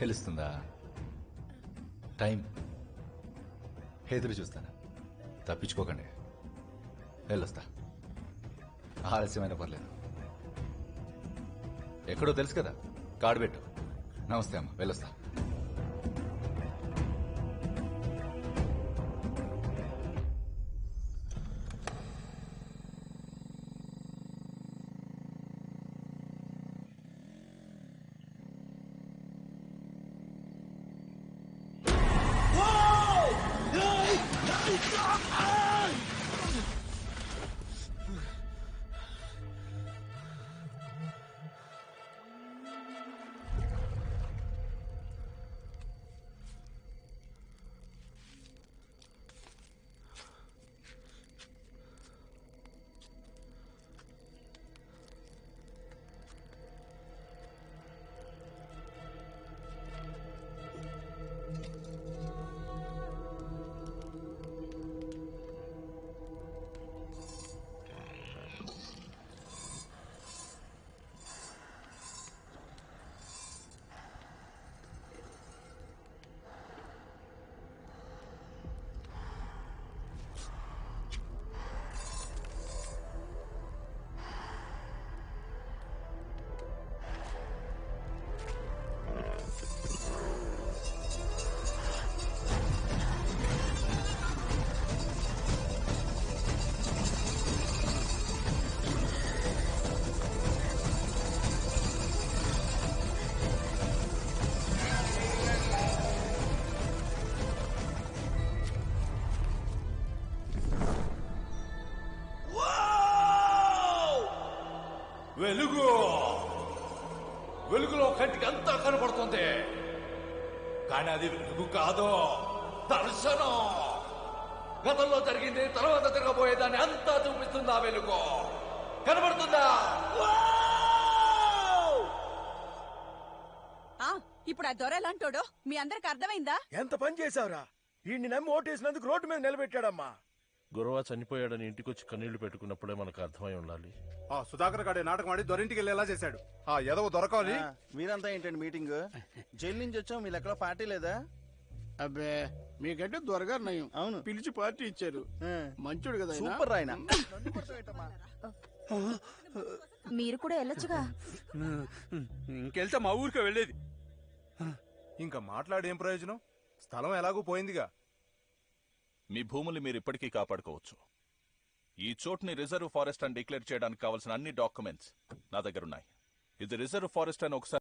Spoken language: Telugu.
తెలుస్తుందా? టైం ఎదురు చూస్తాను. తప్పించుకోకండి. వెళ్ళొస్తా. ఆలస్యమైన పర్లేదు. ఎక్కడో తెలుసు కదా, కార్డు పెట్టు. నమస్తే అమ్మ, వెళ్ళొస్తా. వెలుగు వెలుగులో కంటికి అంతా కనబడుతుంది, కానీ అది వెలుగు కాదు, దర్శనం. గతంలో జరిగింది, తర్వాత తిరగబోయేదాన్ని అంతా చూపిస్తుంది ఆ వెలుగు. కనబడుతుందా? ఇప్పుడు ఆ దొర ఎలాంటోడో మీ అందరికి అర్థమైందా? ఎంత పని చేశావురా! వీడిని నమ్మి ఓటేసినందుకు రోడ్డు మీద నిలబెట్టాడమ్మా. గురవ చనిపోయాడని ఇంటికొచ్చి కన్నీళ్లు పెట్టుకున్నప్పుడే మనకు అర్థమై ఉండాలి. ఆ సుధాకర్ గారి నాటకం ఆడి దొరింటికి వెళ్ళేలా చేశాడు. ఆ ఎదవ దొరకాలి. మీరంతా ఏంటండి మీటింగ్? జైలు నుంచి వచ్చాం, మీరు ఎక్కడ పార్టీ లేదా? అబ్బే మీకంటే దొరగారు నయం. అవును, పిలిచి పార్టీ ఇచ్చారు. మంచోడు కదా, సూపర్ ఆయన. మీరు కూడా వెళ్ళొచ్చుగా. ఇంకెళ్తే మా ఊరికి వెళ్ళేది. ఇంకా మాట్లాడి ఏం ప్రయోజనం? స్థలం ఎలాగూ పోయిందిగా. మీ భూములు మీరు ఇప్పటికీ కాపాడుకోవచ్చు. ఈ చోటుని రిజర్వ్ ఫారెస్ట్ అని డిక్లేర్ చేయడానికి కావాల్సిన అన్ని డాక్యుమెంట్స్ నా దగ్గర ఉన్నాయి. ఇది రిజర్వ్ ఫారెస్ట్ అని ఒకసారి